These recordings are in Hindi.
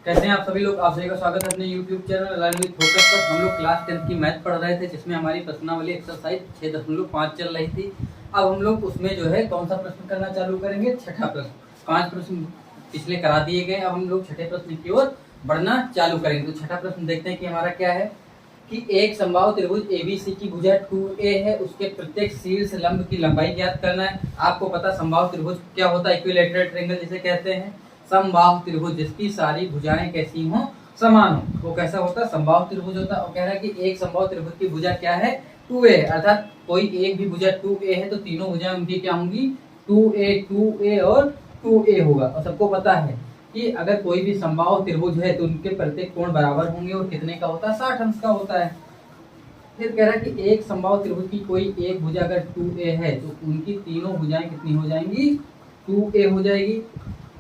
कैसे हैं आप सभी लोग। आप सभी का स्वागत है अपने YouTube channel learn with focus पर। हम लोग क्लास 10 की मैथ पढ़ रहे थे, जिसमें हमारी प्रश्नावली एक्सरसाइज 6.5 चल रही थी। अब हम लोग उसमें जो है कौन सा प्रश्न करना चालू करेंगे, छठा प्रश्न। 5 प्रश्न पिछले करा दिए गए, अब हम लोग छठे प्रश्न की ओर बढ़ना चालू करेंगे। तो छठा प्रश्न देखते हैं कि हमारा क्या है कि एक समबाहु त्रिभुज ABC की भुजा 2a है, उसके प्रत्येक शीर्ष लंब की लंबाई ज्ञात करना है। आपको पता समबाहु त्रिभुज क्या होता है, इक्विलैटरल ट्रायंगल जिसे कहते हैं। समबाहु त्रिभुज जिसकी सारी भुजाएं कैसी हों, समान हो, वो कैसा होता है, समबाहु त्रिभुज होता है। और कह रहा है कि एक समबाहु त्रिभुज की भुजा क्या है, 2a, अर्थात कोई एक भी भुजा 2a है तो तीनों भुजाएं उनकी क्या होंगी, 2a 2a और 2a होगा। और सबको पता है कि अगर कोई भी समबाहु त्रिभुज है तो उनके प्रत्येक कोण बराबर होंगे और कितने का होता है, 60 अंश का होता है। फिर कह रहा है कि एक समबाहु त्रिभुज की कोई एक भुजा अगर 2a है तो उनकी तीनों भुजाएं कितनी हो जाएंगी, 2a हो जाएगी।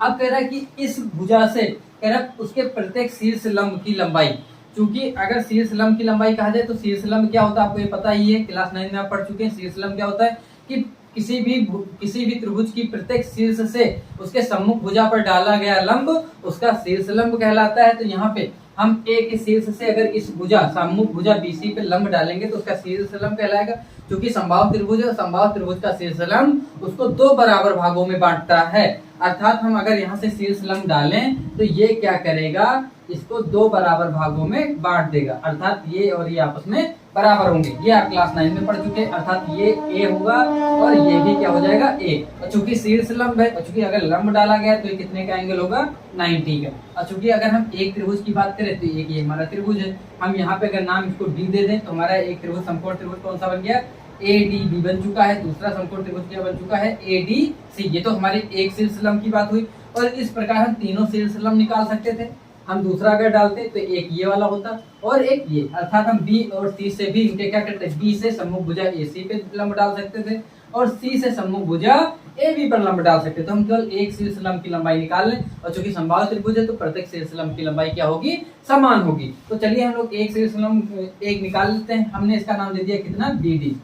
अब कह रहा है कि इस भुजा से कह रहा है उसके प्रत्येक शीर्ष लंब की लंबाई, क्योंकि अगर शीर्ष लंब की लंबाई कहा जाए तो शीर्ष लंब क्या होता है आपको ये पता ही है, क्लास 9 में आप पढ़ चुके हैं। शीर्ष लंब क्या होता है कि किसी भी त्रिभुज की प्रत्येक शीर्ष से उसके सम्मुख भुजा पर डाला गया लंब उसका शीर्ष लंब कहलाता है। तो यहाँ पे हम ए के शीर्ष से अगर इस भुजा सम्मुख भुजा BC पे लंब डालेंगे तो उसका शीर्ष लंब कहलाएगा। क्योंकि समबाहु त्रिभुज है, समबाहु त्रिभुज का शीर्ष लंब उसको 2 बराबर भागों में बांटता है। अर्थात हम अगर यहाँ से शीर्ष लंब डालें तो ये क्या करेगा, इसको 2 बराबर भागों में बांट देगा। अर्थात ये और ये आपस में बराबर होंगे। ये आप क्लास 9 में पढ़ चुके हैं। अर्थात ये a होगा और ये भी क्या हो जाएगा, a। और चूंकि शीर्ष लंब है और चूंकि अगर लंब डाला गया तो ये कितने का एंगल होगा, 90 का। और चूंकि अगर हम एक त्रिभुज की बात करें तो एक ये हमारा त्रिभुज है। हम यहाँ पे अगर नाम इसको d दे दें तो हमारा एक त्रिभुज समकोण त्रिभुज कौन सा बन गया, ADB बन चुका है। दूसरा समकोण त्रिभुज क्या बन चुका है, ADC। ये तो हमारी एक शीर्ष लंब की बात हुई। और इस प्रकार हम तीनों शीर्ष लंब निकाल सकते थे। हम दूसरा अगर डालते तो एक ये वाला होता और एक ये, अर्थात हम B और C से भी इनके क्या करते हैं, B से सम्मुख भुजा AC पे लंब डाल सकते थे और C से सम्मुख भुजा AB पर लंब डाल सकते थे। तो हम केवल एक शीर्ष लंब की लंबाई निकाल लें और चूंकि समबाहु त्रिभुज है तो प्रत्येक शीर्ष लंब की लंबाई क्या होगी, समान होगी। तो चलिए हम लोग एक शीर्ष लंब एक निकाल लेते हैं। हमने इसका नाम दे दिया कितना, BD।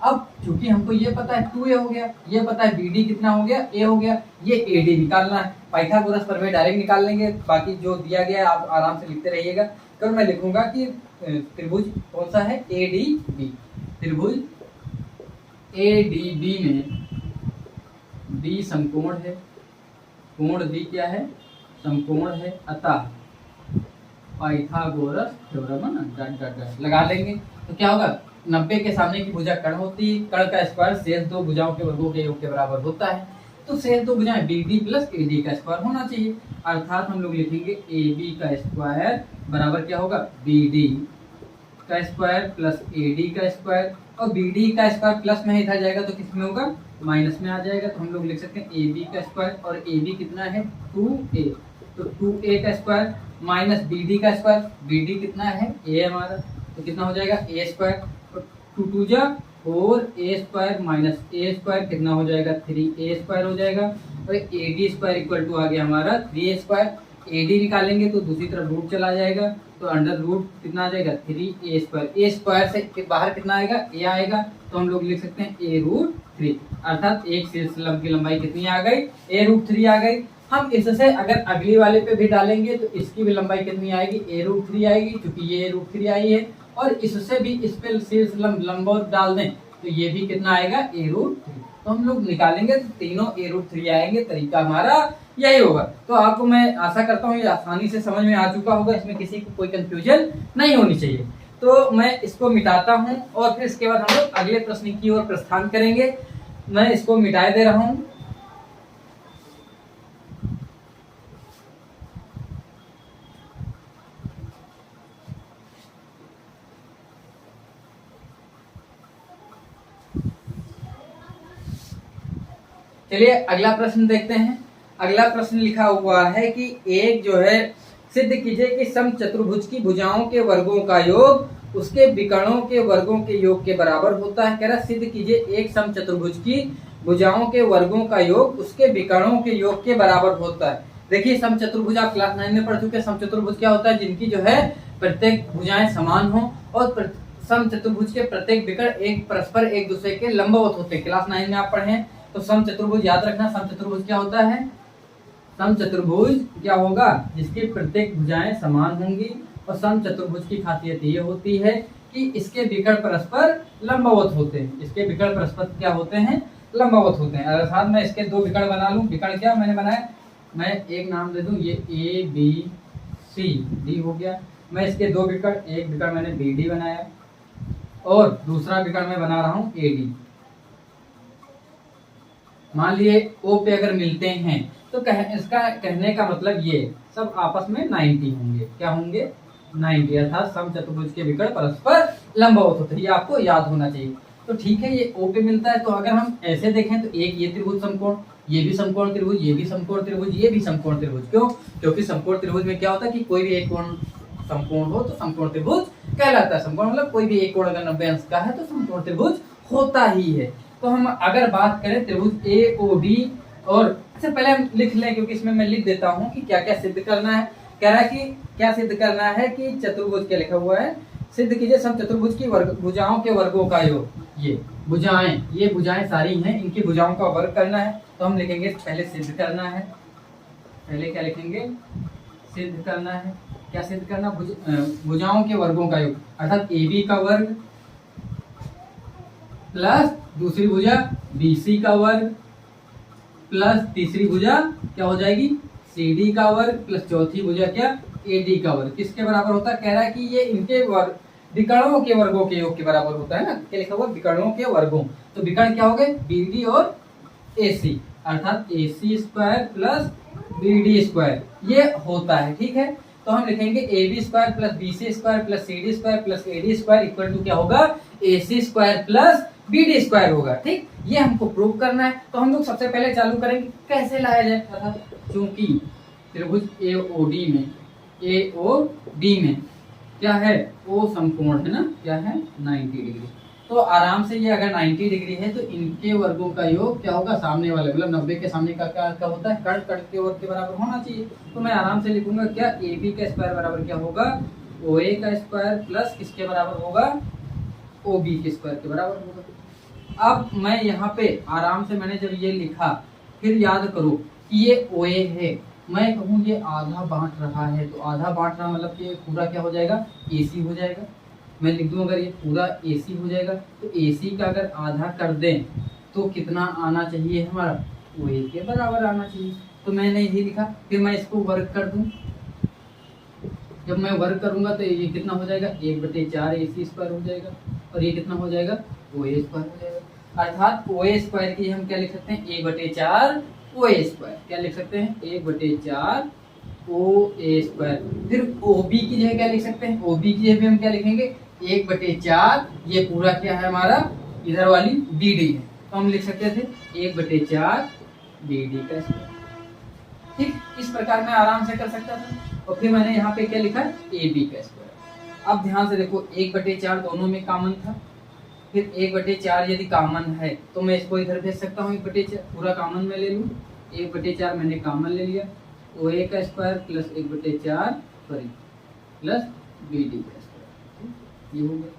अब चूंकि हमको ये पता है 2a हो गया, ये पता है BD कितना हो गया, a हो गया, ये AD निकालना है। पाइथागोरस प्रमेय डायरेक्ट निकाल लेंगे, बाकी जो दिया गया है आप आराम से लिखते रहिएगा। कल मैं लिखूंगा कि त्रिभुज कौन सा है, ADB। त्रिभुज ADB में B समकोण है, कोण B क्या है, समकोण है। अतः पाइथागोरस थ्योरम डट डट डट लगा लेंगे तो क्या होगा, 90 के सामने की भुजा कर्ण होती है, कर्ण का स्क्वायर शेष 2 भुजाओं के वर्गों के योग के बराबर होता है। तो शेष 2 भुजाएं BD प्लस AD का स्क्वायर होना चाहिए। अर्थात हम लोग लिखेंगे AB का स्क्वायर बराबर क्या होगा, BD का स्क्वायर प्लस AD का स्क्वायर। और BD का स्क्वायर प्लस में इधर जाएगा तो किस में होगा, माइनस में आ जाएगा। तो हम लोग लिख सकते हैं AB का स्क्वायर और AB कितना है, 2a। तो 2a का स्क्वायर माइनस BD का स्क्वायर, BD कितना है, a हमारा, तो कितना हो जाएगा, a स्क्वायर। 2 2 जा 4 a square minus a square कितना हो जाएगा, 3a स्क्वायर हो जाएगा। और AD स्क्वायर इक्वल टू आ गया हमारा 3a स्क्वायर। AD निकालेंगे तो दूसरी तरफ रूट चला जाएगा तो अंडर रूट कितना आ जाएगा, 3a स्क्वायर। a स्क्वायर से बाहर कितना आएगा, a आएगा। तो हम लोग लिख सकते हैं a√3। अर्थात एक शीर्ष लंब की लंबाई कितनी आ गई, a√3 आ गई। हम इससे अगर अगली वाले पे भी डालेंगे तो इसकी भी लंबाई कितनी आएगी, a√3 आएगी, क्योंकि ये a√3 आई है। और इससे भी इस पे शीर्ष लंबवत डाल दें तो ये भी कितना आएगा, a√3। तो हम लोग निकालेंगे तो तीनों a√3 आएंगे। तरीका हमारा यही होगा। तो आपको मैं आशा करता हूँ ये आसानी से समझ में आ चुका होगा, इसमें किसी को कोई कंफ्यूजन नहीं होनी चाहिए। तो मैं इसको मिटाता हूँ और फिर इसके बाद हम लोग अगले प्रश्न की ओर प्रस्थान करेंगे। मैं इसको मिटाए दे रहा हूँ। चलिए अगला प्रश्न देखते हैं। अगला प्रश्न लिखा हुआ है कि एक जो है, सिद्ध कीजिए कि समचतुर्भुज की भुजाओं के वर्गों का योग उसके विकर्णों के वर्गों के योग के बराबर होता है। कह रहा सिद्ध कीजिए एक समचतुर्भुज की भुजाओं के वर्गों का योग उसके विकर्णों के योग के बराबर होता है। देखिए समचतुर्भुज आप क्लास 9 में पढ़ चुके हैं। समचतुर्भुज क्या होता है, जिनकी जो है प्रत्येक भुजाएं समान हो और समचतुर्भुज के प्रत्येक विकर्ण एक परस्पर एक दूसरे के लंबवत होते हैं। क्लास 9 में आप पढ़े हैं। तो समचतुर्भुज याद रखना, समचतुर्भुज क्या होता है, समचतुर्भुज क्या होगा, जिसकी प्रत्येक भुजाएं समान होंगी। और समचतुर्भुज की खासियत ये होती है कि इसके विकर्ण परस्पर लंबवत होते हैं। इसके विकर्ण परस्पर क्या होते हैं, लंबवत होते हैं। अर्थात मैं इसके दो विकर्ण बना लूं, विकर्ण क्या मैंने बनाया, मैं एक नाम दे दूं, ये ए बी सी डी हो गया। मैं इसके दो विकर्ण, एक विकर्ण मैंने बी डी बनाया और दूसरा विकर्ण मैं बना रहा हूं ए डी। मान लिए ओ पे अगर मिलते हैं तो इसका कहने का मतलब ये सब आपस में 90 होंगे। क्या होंगे, 90, अर्थात समचतुर्भुज के विकर्ण परस्पर लंबवत होते हैं। ये आपको याद होना चाहिए। तो ठीक है, ये ओ पे मिलता है, तो अगर हम ऐसे देखें तो एक ये त्रिभुज समकोण, ये भी समकोण त्रिभुज, ये भी समकोण त्रिभुज, ये भी समकोण त्रिभुज। क्यों, क्योंकि समकोण त्रिभुज में क्या होता है कि कोई भी एक कोण समकोण हो तो समकोण त्रिभुज कहलाता है। समकोण मतलब कोई भी एक कोण अगर 90 अंश का है तो समकोण त्रिभुज होता ही है। तो हम अगर बात करें त्रिभुज ए ओ डी, और अच्छा पहले हम लिख लें, क्योंकि इसमें मैं लिख देता हूं कि क्या क्या सिद्ध करना है। कह रहा है कि क्या सिद्ध करना है कि चतुर्भुज, क्या लिखा हुआ है, सिद्ध कीजिए समचतुर्भुज की भुजाओं के वर्गों का योग। ये भुजाएं सारी हैं, इनकी भुजाओं का वर्ग करना है। तो हम लिखेंगे पहले सिद्ध करना है। पहले क्या लिखेंगे, सिद्ध करना है। क्या सिद्ध करना, भुजाओं के वर्गों का योग, अर्थात ए बी का वर्ग प्लस दूसरी भुजा बी सी का वर्ग प्लस तीसरी भुजा क्या हो जाएगी, सी डी का वर्ग प्लस चौथी भुजा क्या, ए डी का वर्ग। किसके बराबर होता है, कह रहा है कि ये इनके वर्ग विकर्णों के वर्गों के योग के बराबर होता है ना। क्या लिखा हुआ, विकर्णों के वर्गों। तो विकर्ण क्या हो गए, बी डी और ए सी, अर्थात A C square plus B D square ये होता है। ठीक है, तो हम लिखेंगे A B square plus B C square plus C D square plus A D square equal to क्या होगा, A C square plus B D square होगा। ठीक, ये हमको प्रूव करना है। तो हम लोग सबसे पहले चालू करेंगे कैसे लाया जाए, अर्थात चूंकि त्रिभुज ए ओ डी में क्या है, ओ समकोण है ना, क्या है 90 डिग्री। तो आराम से ये अगर 90 डिग्री है तो इनके वर्गों का योग क्या होगा, सामने वाले मतलब 90 के सामने का क्या होता है, कर्ण, कर्ण के वर्ग के बराबर होना चाहिए। तो मैं आराम से लिखूंगा क्या, ए बी का स्क्वायर बराबर क्या होगा, ओ ए का स्क्वायर प्लस किसके बराबर होगा, ओ बी के स्क्वायर के बराबर होगा। अब मैं यहाँ पे आराम से मैंने जब ये लिखा, फिर याद करो कि ये ओ ए है, मैं कहूँ ये आधा बांट रहा है, तो आधा बांट रहा मतलब कि पूरा क्या हो जाएगा, ए सी हो जाएगा। मैं लिख दूँ अगर ये पूरा ए सी हो जाएगा, तो ए सी का अगर आधा कर दें तो कितना आना चाहिए हमारा, ओ ए के बराबर आना चाहिए। तो मैंने यही लिखा, फिर मैं इसको वर्ग कर दूँ। जब मैं वर्ग करूंगा तो ये कितना हो जाएगा, 1/4 ए सी स्क्वायर हो जाएगा, और ये कितना हो जाएगा, ओ ए स्क्वायर हो जाएगा। अर्थात ओ ए स्क्वायर की हम क्या लिख सकते हैं, 1/4 ओ ए स्क्वायर। क्या लिख सकते हैं, 1/4 ओ ए स्क्वायर। फिर ओ बी की जगह क्या लिख सकते हैं, ओ बी की जगह हम क्या लिखेंगे, 1/4 ये पूरा क्या है हमारा, इधर वाली बी डी है, तो हम लिख सकते थे 1/4 बी डी का स्क्वायर। ठीक, इस प्रकार मैं आराम से कर सकता था। और फिर मैंने यहाँ पे क्या लिखा, ए बी का स्क्वायर। अब ध्यान से देखो, 1/4 दोनों में कॉमन था, फिर 1/4 यदि कॉमन है तो मैं इसको इधर भेज सकता हूँ, 1/4 पूरा कॉमन में ले लूँ, 1/4 मैंने कॉमन ले लिया, ओ ए का square plus 1/4 plus B D का स्क्वायर, ये हो गया।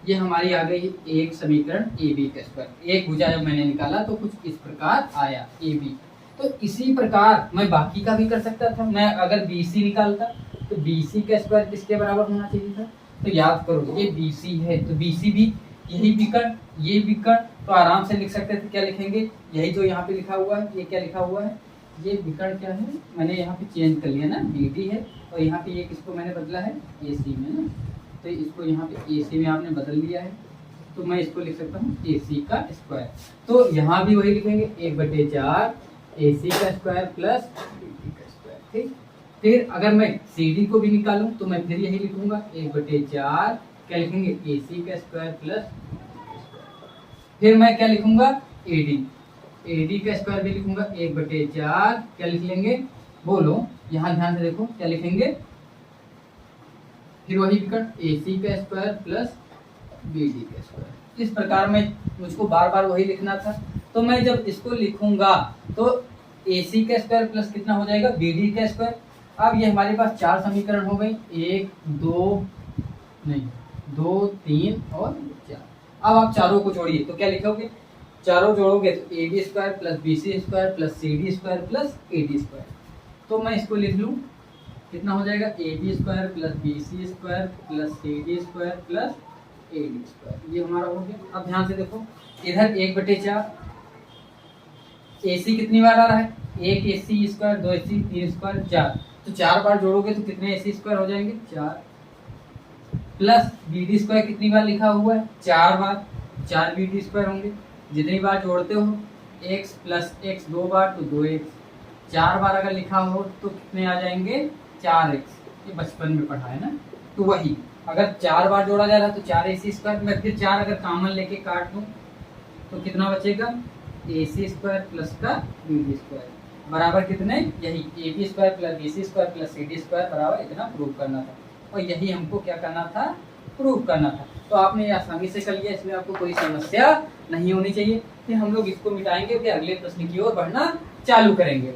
ये हमारी आ गई एक समीकरण ए बी का स्क्वायर। एक भुजा जब मैंने निकाला तो कुछ इस प्रकार आया ए बी। तो इसी प्रकार मैं बाकी का भी कर सकता था। मैं अगर बी सी निकालता तो बी सी का स्क्वायर किसके बराबर होना चाहिए था, तो याद करो ये बी सी है, तो बी सी भी यही विकर्ण, ये विकर्ण, तो आराम से लिख सकते थे। क्या लिखेंगे, यही जो यहाँ पे लिखा हुआ है, ये क्या लिखा हुआ है, ये विकर्ण क्या है, मैंने यहाँ पे चेंज कर लिया ना, बी डी है, और यहाँ पे ये किसको मैंने बदला है, ए सी में ना, तो इसको यहाँ पे ए सी में आपने बदल लिया है, तो मैं इसको लिख सकता हूँ ए सी का स्क्वायर। तो यहाँ भी वही लिखेंगे, 1/4 ए सी का स्क्वायर प्लस बी डी का स्क्वायर। ठीक, फिर अगर मैं सी डी को भी निकालूं तो मैं फिर यही लिखूंगा, 1/4 क्या लिखेंगे, ए सी का स्क्वायर प्लस, फिर मैं क्या लिखूंगा, ए डी का स्क्वायर भी लिखूंगा, 1/4 क्या लिख लेंगे, बोलो यहाँ ध्यान से देखो क्या लिखेंगे, फिर वही विकर्ण ए सी का स्क्वायर प्लस बी डी का स्क्वायर। इस प्रकार में मुझको बार बार वही लिखना था। तो मैं जब इसको लिखूंगा तो ए सी का स्क्वायर प्लस कितना हो जाएगा, बी डी का स्क्वायर। अब ये हमारे पास 4 समीकरण हो गई, 1 2 3 और 4। अब आप चारों को जोड़िए तो क्या लिखोगे, चारों जोड़ोगे तो A B square plus B C square plus C D square plus A D square. तो मैं इसको लिख लूँ, कितना हो जाएगा A B square plus B C square plus C D square plus A D square, ये हमारा हो गया। अब ध्यान से देखो, इधर 1/4 ए सी कितनी बार आ रहा है, 1 ए सी स्क्वायर 2 ए सी 3 स्क्वायर 4, तो 4 बार जोड़ोगे तो कितने ए सी स्क्वायर हो जाएंगे 4, प्लस बी डी स्क्वायर कितनी बार लिखा हुआ है 4 बार, 4 बी डी स्क्वायर होंगे। जितनी बार जोड़ते हो x प्लस एक्स 2 बार तो 2x, 4 बार अगर लिखा हो तो कितने आ जाएंगे 4x, ये बचपन में पढ़ा है ना। तो वही अगर 4 बार जोड़ा जा रहा है तो 4 ए सी स्क्वायर, मैं फिर 4 अगर कॉमन लेके काट दूं तो कितना बचेगा ए सी स्क्वायर प्लस का बी डी स्क्वायर बराबर कितने, यही A B square plus B C square plus C D square बराबर इतना प्रूव करना था, और यही हमको क्या करना था, प्रूव करना था। तो आपने ये आसानी से कर लिया, इसमें आपको कोई समस्या नहीं होनी चाहिए। फिर हम लोग इसको मिटाएंगे, फिर अगले प्रश्न की ओर बढ़ना चालू करेंगे।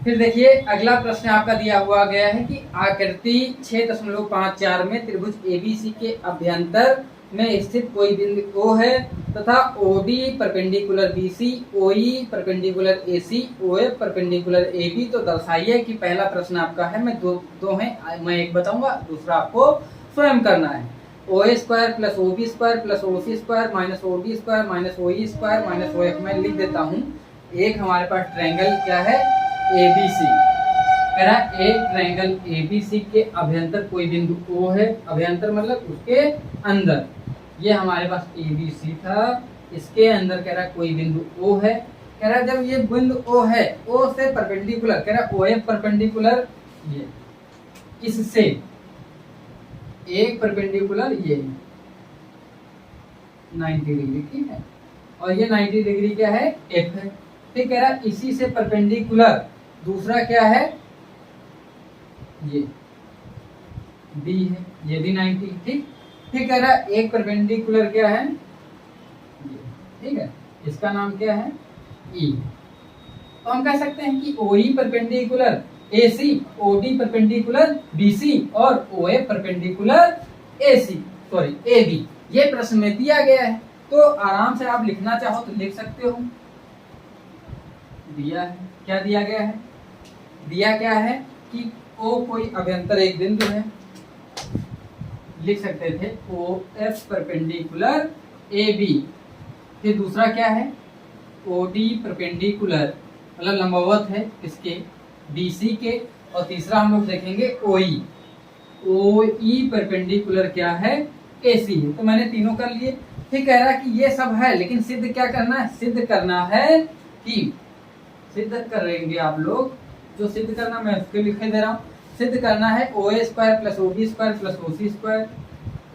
फिर देखिए अगला प्रश्न आपका दिया हुआ गया है कि आकृति 6.54 में त्रिभुज एबीसी के अभ्यंतर में स्थित कोई बिंदु O है तथा OD perpendicular BC, OE perpendicular AC, OF perpendicular AB। तो दर्शाइए कि पहला प्रश्न आपका है, मैं दो हैं, मैं एक बताऊंगा, दूसरा आपको स्वयं करना है। OA square plus OB square plus OC square minus OD square minus OE square minus OF, मैं लिख देता हूँ। एक हमारे पास ट्रायंगल क्या है ABC, कह रहा एक ट्रायंगल ABC के अभ्यंतर कोई बिंदु O है, अभ्यंतर मतलब उसके अंदर, ये हमारे पास ABC था, इसके अंदर कह रहा कोई बिंदु O है। कह रहा जब ये बिंदु O है, O से परपेंडिकुलर, कह रहा OF परपेंडिकुलर ये इससे एक परपेंडिकुलर ये 90 डिग्री की है, और ये 90 डिग्री क्या है F है। फिर कह रहा इसी से परपेंडिकुलर दूसरा क्या है, ये B है, ये भी 90, ठीक। फिर कह रहा एक परपेंडिकुलर क्या है ये, ठीक है, इसका नाम क्या है E। तो हम कह सकते हैं कि OE perpendicular AC, OD perpendicular BC और OF परपेंडिकुलर AB। ये प्रश्न में दिया गया है, तो आराम से आप लिखना चाहो तो लिख सकते हो। दिया है, क्या दिया गया है, दिया क्या है कि O कोई अभ्यंतर एक बिंदु है, लिख सकते थे OF परपेंडिकुलर AB। फिर दूसरा क्या है OD परपेंडिकुलर मतलब लंबवत है इसके BC के, और तीसरा हम लोग देखेंगे OE परपेंडिकुलर क्या है AC है। तो मैंने तीनों कर लिए। फिर कह रहा है कि ये सब है, लेकिन सिद्ध क्या करना है, सिद्ध करना है कि सिद्ध करेंगे आप लोग, जो सिद्ध करना मैं उसके लिखे दे रहा हूँ। सिद्ध करना है OA square plus OB square plus OC square,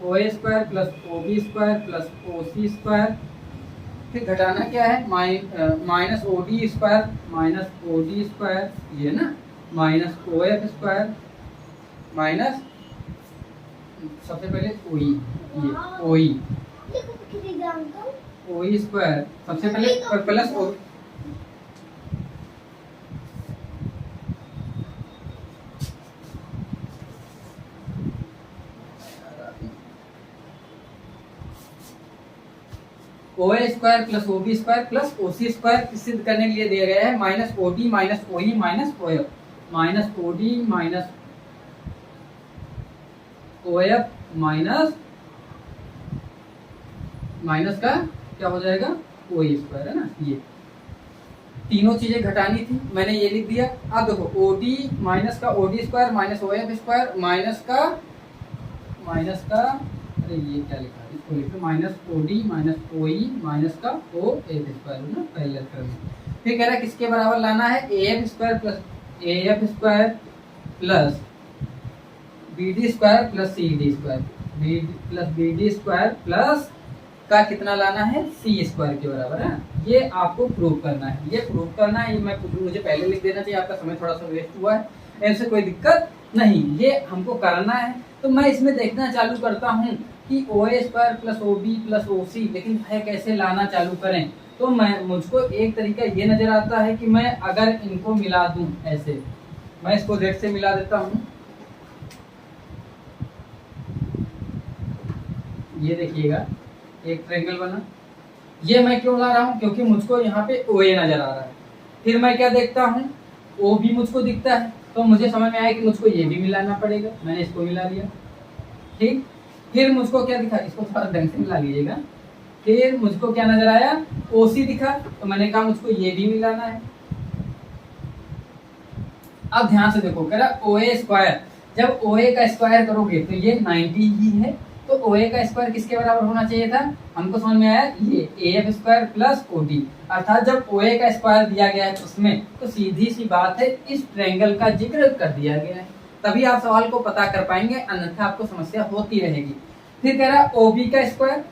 OA square plus OB square plus OC square. फिर घटाना क्या है माइनस OD स्क्वायर ये ना, माइनस OF स्क्वायर माइनस सबसे पहले OE, ये OE स्क्वायर सबसे पहले plus OA square plus OB square plus OC square सिद्ध करने के लिए दिया गया है minus OD minus OE minus OF, minus OD minus OF minus का क्या हो जाएगा OE स्क्वायर है ना। ये तीनों चीजें घटानी थी, मैंने ये लिख दिया। अब देखो OD माइनस का OD square minus OF square minus का अरे ये क्या लिखा है, इसको लिखो minus OD minus OE minus का OF स्क्वायर ना पहले अक्षर में। फिर कह रहा है किसके बराबर लाना है AF square plus AF square plus BD square plus CD square, BD square plus का कितना लाना है, सी स्क्वायर के बराबर है। ये आपको प्रूव करना है, ये प्रूव करना है। मुझे पहले लिख देना चाहिए, आपका समय थोड़ा सा वेस्ट हुआ है, ऐसे कोई दिक्कत नहीं, ये हमको करना है। तो मैं इसमें देखना चालू करता हूँ कि O A square plus O B plus O C, लेकिन भाई कैसे लाना चालू करें। तो मुझको एक तरीका ये नजर आता है कि मैं अगर इनको मिला दूं ऐसे, मैं इसको जेड से मिला देता हूँ। ये देखिएगा एक ट्रायंगल बना। ये मैं क्यों ला रहा हूँ, क्योंकि मुझको यहाँ पे ओ ए नजर आ रहा है। फिर मैं क्या देखता हूँ, ओ बी मुझको दिखता है, तो मुझे समझ में आया कि मुझको ये भी मिलाना पड़ेगा। मैंने इसको मिला लिया, ठीक। फिर मुझको क्या दिखा, इसको थोड़ा ढंग से मिला लीजिएगा। फिर मुझको क्या नजर आया, ओ सी दिखा, तो मैंने कहा मुझको ये भी मिलाना है। अब ध्यान से देखो, कह रहा ओ ए स्क्वायर, जब ओ ए का स्क्वायर करोगे तो ये 90 ही है, तो ओ ए का स्क्वायर किसके बराबर होना चाहिए था, हमको समझ में आया, ये A F square plus O D. अर्थात जब ओ ए का स्क्वायर दिया गया है उसमें, तो सीधी सी बात है इस ट्रायंगल का जिक्र कर दिया गया है, तभी आप सवाल को पता कर पाएंगे, अन्यथा आपको समस्या होती रहेगी। फिर कह रहा ओ बी का स्क्वायर,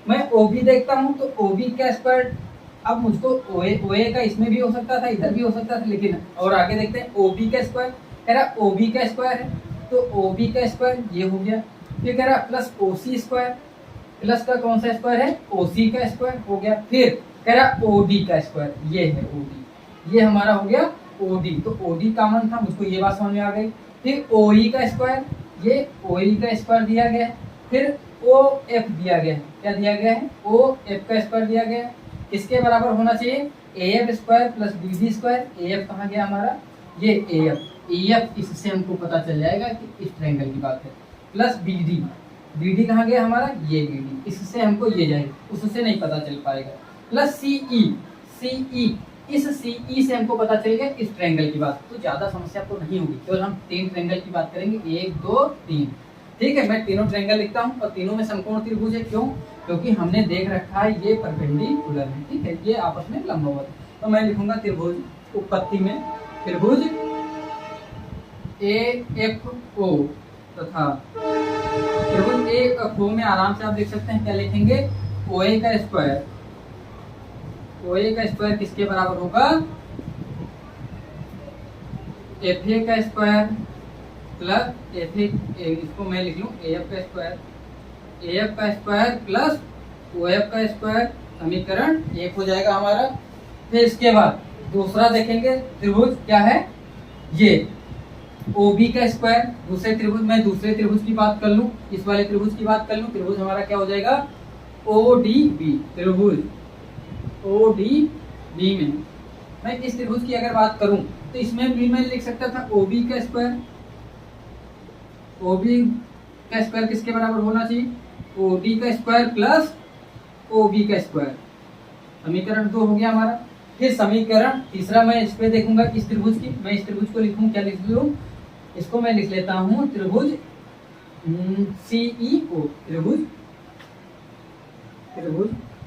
मैं ओ बी देखता हूँ तो ओ बी का स्क्वायर, अब मुझको ओ ए का इसमें भी हो सकता था, इधर भी हो सकता था, लेकिन और आगे देखते हैं ओ बी का स्क्वायर, कह रहा ओ बी का स्क्वायर है, तो ओ बी का स्क्वायर ये हो गया। फिर कह रहा plus O C square, plus का कौन सा स्क्वायर है, ओ सी का स्क्वायर हो गया। फिर कह रहा ओ डी का स्क्वायर, ये है ओ डी, ये हमारा हो गया ओ डी, तो ओ डी कॉमन था, मुझको ये बात समझ में आ गई। फिर ओ ई का स्क्वायर, ये ओ ई का स्क्वायर दिया गया है। फिर ओ एफ दिया गया है, क्या दिया गया है, ओ एफ का स्क्वायर दिया गया है, इसके बराबर होना चाहिए A F square plus B D square. A F कहाँ गया हमारा, ये ए एफ, इससे हमको पता चल जाएगा कि इस ट्रायंगल की बात है। प्लस बी डी कहाँ गया हमारा, ये बी डी, इससे हमको ये जाएगा, उससे नहीं पता चल पाएगा। प्लस सी ई, इस सी ई से हमको पता चल गया इस ट्रायंगल की बात। तो ज्यादा समस्या तो नहीं होगी, केवल हम 3 ट्रायंगल की बात करेंगे, 1 2 3, ठीक है। मैं तीनों ट्रायंगल लिखता हूँ और तीनों में समकोण त्रिभुज है, क्यों, क्योंकि हमने देख रखा है ये परपेंडिकुलर है, ठीक है, ये आपस में लंबवत है। तो मैं लिखूंगा त्रिभुज उत्पत्ति में त्रिभुज ए एफ ओ तथा त्रिभुज ए एफ ओ में आराम से आप देख सकते हैं क्या लिखेंगे, ओ ए का स्क्वायर, ओ ए का स्क्वायर किसके बराबर होगा, एफ ए का स्क्वायर प्लस एफ ए, इसको मैं लिख लूं ए एफ का स्क्वायर, ए एफ का स्क्वायर प्लस ओ एफ का स्क्वायर, समीकरण 1 हो जाएगा हमारा। फिर इसके बाद दूसरा देखेंगे त्रिभुज क्या है, ये ओ बी का स्क्वायर, दूसरे त्रिभुज में दूसरे त्रिभुज की बात कर लूं, इस वाले त्रिभुज की बात कर लूं, त्रिभुज हमारा क्या हो जाएगा, ओ डी बी, त्रिभुज ओ डी बी में मैं इस त्रिभुज की अगर बात करूं तो इसमें भी मैं लिख सकता था ओ बी का स्क्वायर, ओ बी का स्क्वायर किसके बराबर होना चाहिए, ओ डी का स्क्वायर प्लस ओ बी का स्क्वायर, समीकरण 2 हो गया हमारा। फिर समीकरण तीसरा मैं इस पे देखूंगा, इस त्रिभुज की, मैं इस त्रिभुज को लिखूं, क्या लिख लूं, इसको मैं लिख लेता हूं त्रिभुज सी ई ओ, त्रिभुज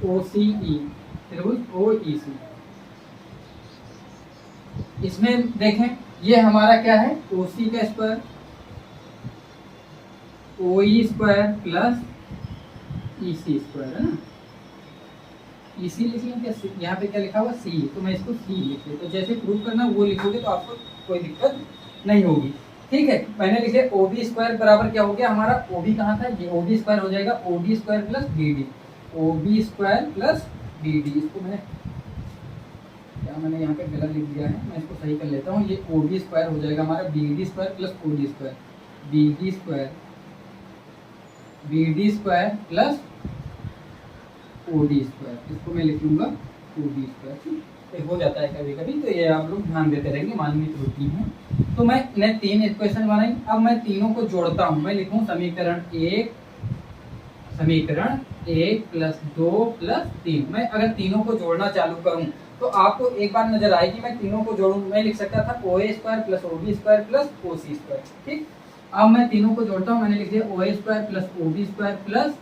ओ सी ई, त्रिभुज ओ ई सी। इसमें देखें ये हमारा क्या है, ओ सी का स्क्वायर, ओ ई स्क्वायर प्लस ई सी स्क्वायर, है ना, ई सी लिख लें, क्या यहाँ पे क्या लिखा हुआ सी, तो मैं इसको सी लिख लेता हूँ, जैसे प्रूव करना वो लिखोगे तो आपको कोई दिक्कत नहीं होगी, ठीक है। मैंने लिखे ओ बी स्क्वायर बराबर क्या हो गया हमारा, ओ बी कहाँ था, ये ओ बी स्क्वायर हो जाएगा O D square plus B D, O B square plus B D, इसको मैंने यहाँ पे गलत लिख दिया है, मैं इसको सही कर लेता हूँ, ये ओ बी स्क्वायर हो जाएगा हमारा B D square plus O D square, B D square plus O D square, इसको मैं लिख लूंगा ओ डी स्क्वायर, तो हो जाता है कभी कभी, तो ये आप लोग ध्यान देते रहेंगे, मानवीय त्रुटि है। तो मैंने 3 इक्वेशन बनाई, अब मैं तीनों को जोड़ता हूँ, मैं लिखूँ समीकरण 1 प्लस 2 प्लस 3। मैं अगर तीनों को जोड़ना चालू करूँ तो आपको एक बार नजर आएगी, मैं तीनों को जोड़ूं, मैं लिख सकता था O A square plus O B square plus O C square, ठीक। अब मैं तीनों को जोड़ता हूँ, मैंने लिख दिया O A square plus O B square plus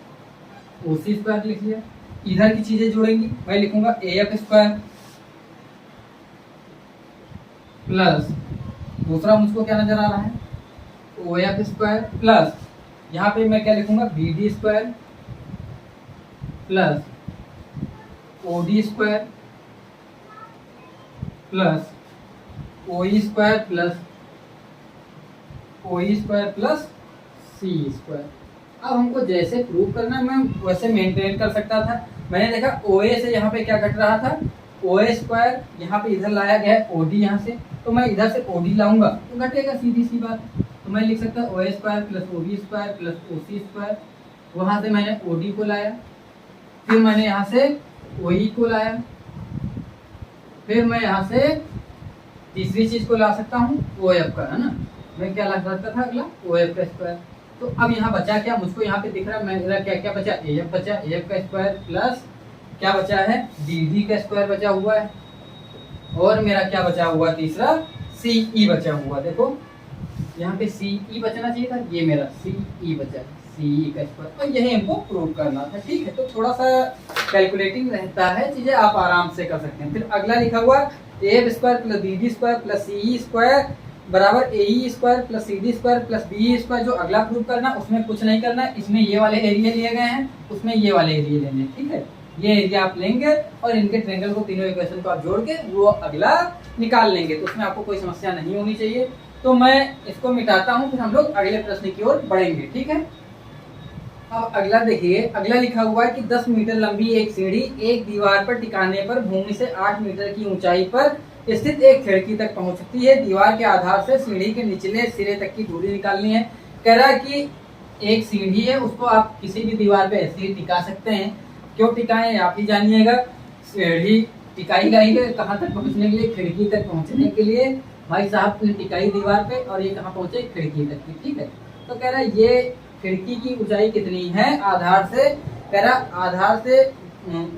O C square लिख लिया। इधर की चीजें जोड़ेंगी, मैं लिखूंगा ए एफ स्क्वायर प्लस, दूसरा मुझको क्या नजर आ रहा है, ओ एफ स्क्वायर प्लस, यहाँ पे मैं क्या लिखूंगा B D square plus OD square plus OE square plus OE square plus CE square. अब हमको जैसे प्रूव करना है मैं वैसे मेंटेन कर सकता था। मैंने देखा OA से यहाँ पे क्या घट रहा था, OA स्क्वायर यहाँ पे इधर लाया गया है OD यहाँ से, तो मैं इधर से OD लाऊंगा तो घटेगा, सीधी सी बात। तो मैं लिख सकता हूँ OA square plus OB square plus OC square. वहाँ से मैंने OD को लाया, फिर मैंने यहाँ से OE को लाया, फिर मैं यहाँ से तीसरी चीज को ला सकता हूँ OF का, है ना। मैं क्या ला सकता था अगला, OF का स्क्वायर। तो अब यहाँ बचा क्या, मुझको यहाँ पे दिख रहा है मेरा क्या क्या बचा, AF बचा, AF का स्क्वायर प्लस क्या बचा है, DD का स्क्वायर बचा हुआ है, और मेरा क्या बचा हुआ तीसरा, CE बचा हुआ। देखो यहाँ पे CE बचना चाहिए था, ये मेरा CE बचा, CE का स्क्वायर, और यही हमको प्रूव करना था। ठीक है, तो थोड़ा सा कैलकुलेटिंग रहता है, चीजें आप आराम से कर सकते हैं। फिर अगला लिखा हुआ AF square plus DD square plus CE square बराबर AE square plus CD square plus BE square. जो अगला प्रूव करना उसमें कुछ नहीं करना है, इसमें ये वाले एरिया लिए गए हैं, उसमें ये वाले एरिया लेने हैं। ठीक है, ये एरिया आप लेंगे और इनके ट्रायंगल को, तीनों इक्वेशन को आप जोड़ के वो अगला निकाल लेंगे, तो उसमें आपको कोई समस्या नहीं होनी चाहिए। तो मैं इसको मिटाता हूँ, फिर हम लोग अगले प्रश्न की ओर बढ़ेंगे। ठीक है, अब अगला देखिए, अगला लिखा हुआ है कि 10 मीटर लंबी एक सीढ़ी एक दीवार पर टिकाने पर भूमि से 8 मीटर की ऊंचाई पर स्थित एक खिड़की तक पहुंचती है। दीवार के आधार से सीढ़ी के निचले सिरे तक की दूरी निकालनी है। कह रहा है कि एक सीढ़ी है, उसको आप किसी भी दीवार पे ऐसे ही टिका सकते हैं। क्यों टिकाएं आप ही जानिएगा। सीढ़ी टिकाई गई है कहाँ तक पहुंचने के लिए, खिड़की तक पहुंचने के लिए। भाई साहब ने टिकाई दीवार पे और ये कहाँ पहुंचे, खिड़की तक की। ठीक है, तो कह रहा है ये खिड़की की ऊंचाई कितनी है आधार से, कह रहा आधार से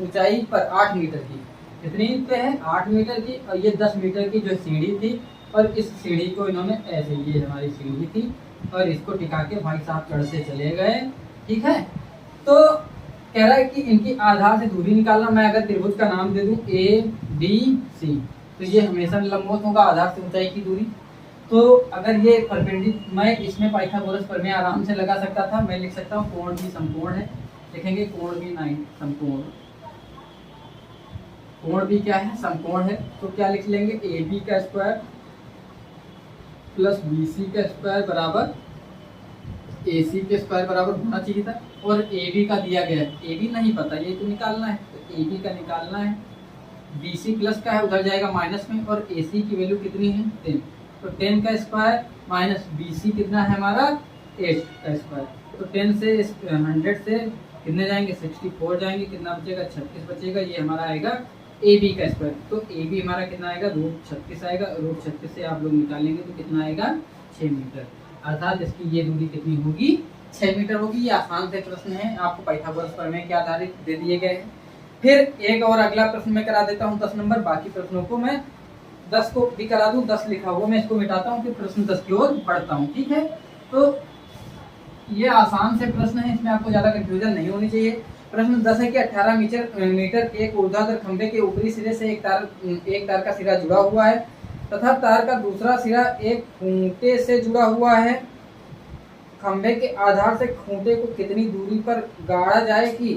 ऊंचाई पर 8 मीटर की, कितनी पे है 8 मीटर की, और ये 10 मीटर की जो सीढ़ी थी, और इस सीढ़ी को इन्होंने ऐसे, ये हमारी सीढ़ी थी और इसको टिका के भाई साहब चढ़ते चले गए। ठीक है, तो कह रहा है कि इनकी आधार से दूरी निकालना। मैं अगर त्रिभुज का नाम दे दूं ABC, तो ये हमेशा लंबवत होगा आधार से ऊंचाई की दूरी। तो अगर ये परपेंडिकुलर, मैं इसमें पाइथागोरस प्रमेय आराम से लगा सकता था। मैं लिख सकता हूँ कोण भी समकोण है, लिखेंगे कोण भी 9 समकोण, कोण भी क्या है, समकोण है। तो क्या लिख लेंगे, AB का स्क्वायर प्लस BC का स्क्वायर बराबर AC के स्क्वायर बराबर होना चाहिए था। और AB का दिया गया है, AB नहीं पता, ये तो निकालना है, तो AB का निकालना है। BC प्लस का है, उधर जाएगा माइनस में, और AC की वैल्यू कितनी है 10, तो 10 का स्क्वायर माइनस BC कितना है हमारा 8 का स्क्वायर। तो 10 से 100 से कितने जाएंगे, 64 जाएंगे, कितना बचेगा 36 बचेगा। ये हमारा आएगा AB का स्क्वायर। तो AB हमारा कितना आएगा, √36 आएगा। √36 से आप लोग निकालेंगे तो कितना आएगा 6 मीटर, अर्थात इसकी ये दूरी कितनी होगी 6 मीटर होगी। ये आसान से प्रश्न है, आपको पाइथागोरस प्रमेय के आधारित दे दिए गए हैं। फिर एक और अगला प्रश्न मैं करा देता हूँ 10 नंबर, बाकी प्रश्नों को मैं 10 को भी करा दूं, 10 लिखा हुआ मैं इसको मिटाता हूँ, फिर प्रश्न 10 की ओर बढ़ता हूँ। ठीक है, तो ये आसान से प्रश्न है, इसमें आपको ज्यादा कंफ्यूजन नहीं होनी चाहिए। प्रश्न 10 है कि 18 मीटर एक ऊर्ध्वाधर खंभे के ऊपरी सिरे से एक तार का सिरा जुड़ा हुआ है तथा तार का दूसरा सिरा एक खूंटे से जुड़ा हुआ है। खंभे के आधार से खूंटे को कितनी दूरी पर गाड़ा जाए कि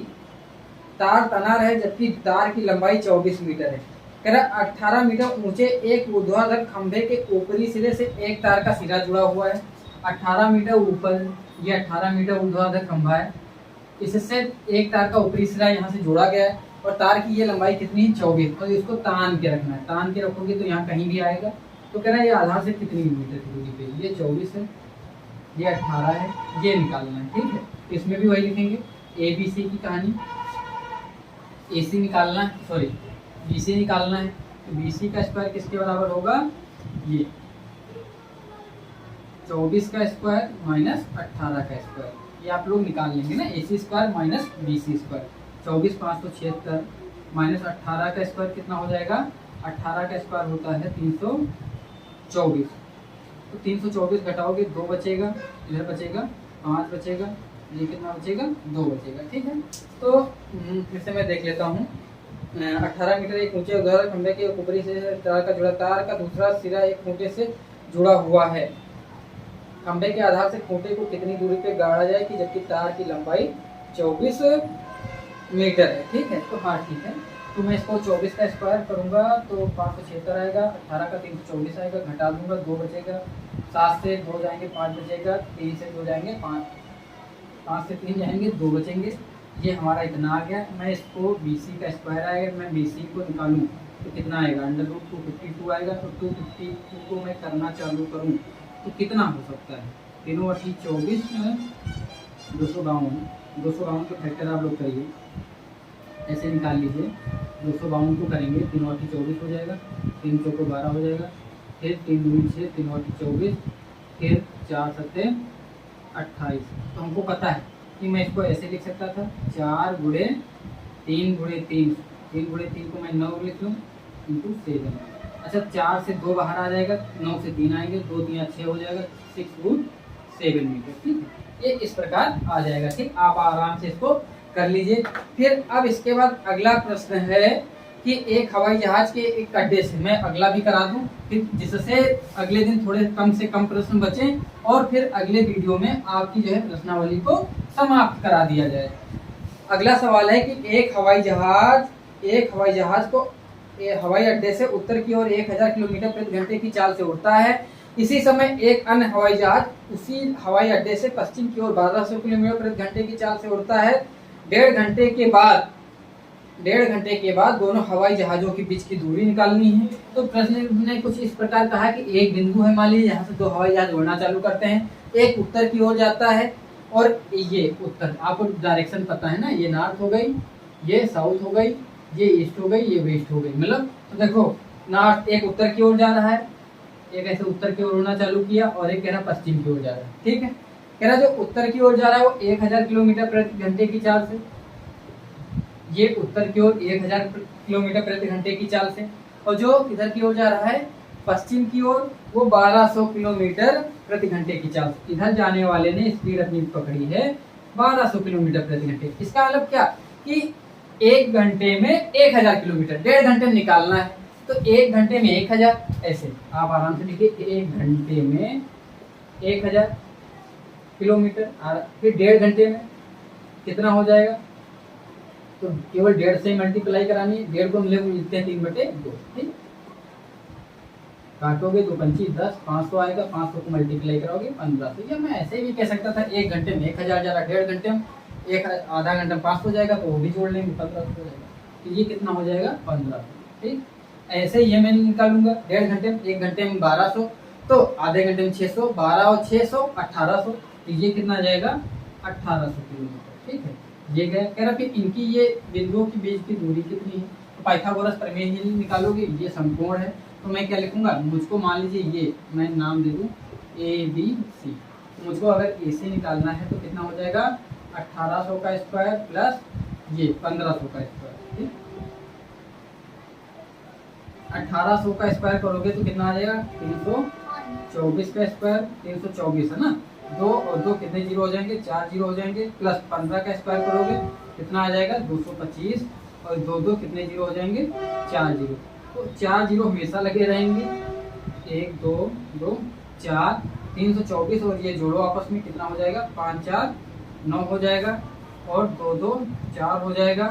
तार तना रहे, जबकि तार की लंबाई 24 मीटर है। कह रहा 18 मीटर ऊंचे एक ऊर्ध्वाधर खंभे के ऊपरी सिरे से एक तार का सिरा जुड़ा हुआ है। 18 मीटर ऊपर, ये 18 मीटर ऊर्ध्वाधर खंभा है, इससे एक तार का ऊपरी सिरा यहाँ से जोड़ा गया है, और तार की ये लंबाई कितनी है 24, और इसको तान के रखना है। तान के रखोगे तो यहाँ कहीं भी आएगा। तो कह रहा है ये आधार से कितनी मीटर की दूरी पे, ये 24 है, ये 18 है, ये निकालना है। ठीक है, इसमें भी वही लिखेंगे, ABC की कहानी, AC निकालना है, सॉरी BC निकालना है। तो BC का स्क्वायर किसके बराबर होगा, ये 24 का स्क्वायर माइनस 18 का स्क्वायर, ये आप लोग निकाल लेंगे ना। AC square minus BC square, 24 576 minus 18 का स्क्वायर कितना हो जाएगा, 18 का स्क्वायर होता है 324। तो 324 घटाओगे 2 बचेगा, इधर बचेगा 5 बचेगा, ये कितना बचेगा 2 बचेगा। ठीक है, तो फिर से मैं देख लेता हूँ। 18 मीटर एक ऊंचे ऊर्ध्वाधर खंभे के ऊपरी से तार का जुड़ा, तार का दूसरा सिरा एक खूंटे से जुड़ा हुआ है। खंभे के आधार से खूंटे को कितनी दूरी पे गाड़ा जाए कि जबकि तार की लंबाई 24 मीटर है। ठीक है, तो हाँ ठीक है, तो मैं इसको 24 का स्क्वायर करूंगा तो 576 आएगा, 18 का 324 आएगा, घटा दूंगा 2 बचेगा, 7 से 2 जाएंगे 5 बचेगा, 3 से 2 जाएंगे 5 से 3 जाएंगे 2 बचेंगे। ये हमारा इतना आ गया। मैं इसको BC का स्क्वायर आएगा, मैं BC को निकालूं तो कितना आएगा, √252 आएगा। तो 252 को मैं करना चालू करूं तो कितना हो सकता है, 3/24 252 के फैक्टर आप लोग करिए, ऐसे निकाल लीजिए। 252 को करेंगे 3/24 हो जाएगा, 3 चौको 12 हो जाएगा, फिर 3 दूनी 6 3/24, फिर 4 सत्ते 28। तो हमको पता है कि मैं इसको ऐसे लिख सकता था 4 गुणे 3 गुणे 3, 3 गुणे 3 को मैं 9 लिख लूँ इंटू 7। अच्छा 4 से 2 बाहर आ जाएगा, 9 से 3 आएंगे, 2 3 6 हो जाएगा, 6/7 मीटर। ठीक है, ये इस प्रकार आ जाएगा। ठीक, आप आराम से इसको कर लीजिए। फिर अब इसके बाद अगला प्रश्न है कि एक हवाई जहाज के एक अड्डे से, मैं अगला भी करा दूं फिर जिससे अगले दिन थोड़े कम से कम प्रश्न बचें और फिर अगले वीडियो में आपकी जो है प्रश्नावली को समाप्त करा दिया जाए। अगला सवाल है कि एक हवाई जहाज को हवाई अड्डे से उत्तर की ओर 1000 किलोमीटर प्रति घंटे की चाल से उड़ता है। इसी समय एक अन्य हवाई जहाज उसी हवाई अड्डे से पश्चिम की ओर 1200 किलोमीटर प्रति घंटे की चाल से उड़ता है। 1.5 घंटे के बाद दोनों हवाई जहाजों के बीच की दूरी निकालनी है। तो प्रश्न ने कुछ इस प्रकार कहा कि एक बिंदु है, मान लीजिए यहाँ से 2 हवाई जहाज उड़ना चालू करते हैं, एक उत्तर की ओर जाता है और ये उत्तर, आपको डायरेक्शन पता है ना, ये नॉर्थ हो गई, ये साउथ हो गई, ये ईस्ट हो गई, ये वेस्ट हो गई। मतलब तो देखो नॉर्थ एक उत्तर की ओर जा रहा है, एक ऐसे उत्तर की ओर उड़ना चालू किया और एक कह रहा पश्चिम की ओर जा रहा है। ठीक है, कह रहा जो उत्तर की ओर जा रहा है वो 1000 किलोमीटर प्रति घंटे की चाल से, ये उत्तर की ओर 1000 किलोमीटर प्रति घंटे की चाल से, और जो इधर की ओर जा रहा है पश्चिम की ओर वो 1200 किलोमीटर प्रति घंटे की चाल से। इधर जाने वाले ने स्पीड अपनी पकड़ी है 1200 किलोमीटर प्रति घंटे। इसका मतलब क्या कि 1 घंटे में 1000 किलोमीटर, 1.5 घंटे में निकालना है, तो 1 घंटे में 1000, ऐसे आप आराम से लिखिए 1 घंटे में 1000 किलोमीटर। फिर 1.5 घंटे में कितना हो जाएगा, तो केवल 1.5 से मल्टीप्लाई करानी है। 1.5 को मिलते हैं 3/2। ठीक, काटोगे 2 पंची 10, 500 आएगा, 500 को मल्टीप्लाई करोगे 15 से। या मैं ऐसे भी कह सकता था 1 घंटे में 1000 जा रहा, 1.5 घंटे में आधा घंटा में 500 जाएगा, तो वो भी जोड़ लेंगे 1500 हो जाएगा। तो ये कितना हो जाएगा 1500। ठीक, ऐसे ही ये मैं निकालूंगा 1.5 घंटे में, 1 घंटे में 1200, तो आधे घंटे में 600, 12 और 600 1800, तो ये कितना जाएगा 1800 किलोमीटर। ठीक है, ये गया। कह रहा फिर इनकी ये बिंदुओं के बीच की दूरी कितनी है, तो पाइथागोरस प्रमेय ही निकालोगे। ये समकोण है, तो मैं क्या लिखूंगा, मुझको मान लीजिए ये मैं नाम दे दूं ABC, तो मुझको अगर AC निकालना है तो कितना हो जाएगा 1800 का स्क्वायर प्लस ये 1500 का स्क्वायर। ठीक, 1800 का स्क्वायर करोगे तो कितना आ जाएगा 324 का स्क्वायर, 324 है ना, 2 और 2 कितने जीरो हो जाएंगे, 4 जीरो हो जाएंगे, प्लस 15 का स्क्वायर करोगे कितना आ जाएगा 225, और 2 कितने जीरो हो जाएंगे 4 जीरो। तो 4 जीरो हमेशा लगे रहेंगे, 1 2 2 4, 324 और ये जोड़ो आपस में कितना हो जाएगा 5 4 9 हो जाएगा, और 2 2 4 हो जाएगा,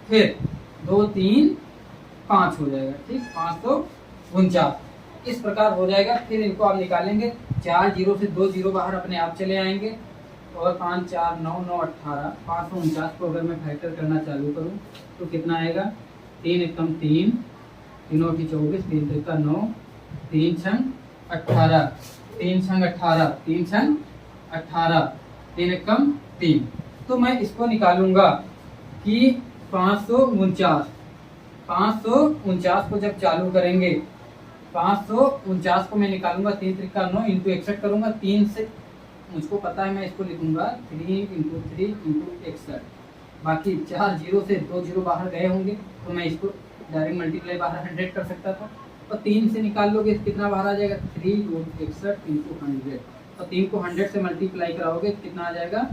फिर 2 3 5 हो जाएगा। ठीक, 549 इस प्रकार हो जाएगा। फिर इनको आप निकालेंगे, 4 जीरो से 2 जीरो बाहर अपने आप चले आएंगे, और 5 4 9 9 18, 549 को अगर मैं फैक्टर करना चालू करूं तो कितना आएगा 3 एकम 3, 3 और 24, 3 त्रिका 9, 3 छंग 18, 3 छंग 18, 3 छंग 18, 3 एकम 3। तो मैं इसको निकालूंगा कि 549 को जब चालू करेंगे, 549 को मैं निकालूंगा 3 त्रिका 9 इंटू 61 करूंगा, 3 से मुझको पता है मैं इसको लिखूंगा 3 इंटू 3 इंटू 61। बाकी 4 जीरो से 2 जीरो बाहर गए होंगे, तो मैं इसको डायरेक्ट मल्टीप्लाई बाहर 100 कर सकता था, और 3 से निकाल लोगे तो कितना बाहर आ जाएगा 3 × 61 इंटू 100, और 3 को 100 से मल्टीप्लाई कराओगे तो कितना आ जाएगा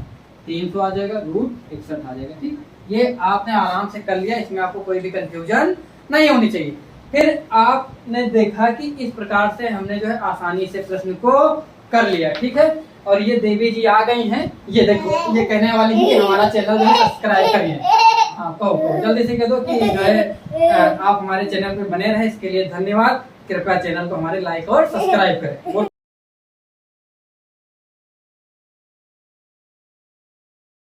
300 आ जाएगा, √61 आ जाएगा। ठीक, ये आपने आराम से कर लिया, इसमें आपको कोई भी कंफ्यूजन नहीं होनी चाहिए। फिर आपने देखा कि इस प्रकार से हमने जो है आसानी से प्रश्न को कर लिया। ठीक है, और ये देवी जी आ गई हैं, ये देखो ये कहने वाली है कि हमारा चैनल जो है सब्सक्राइब करिए। हाँ कहो जल्दी से कह दो कि जो है आप हमारे चैनल पे बने रहे, इसके लिए धन्यवाद। कृपया चैनल को हमारे लाइक और सब्सक्राइब करें।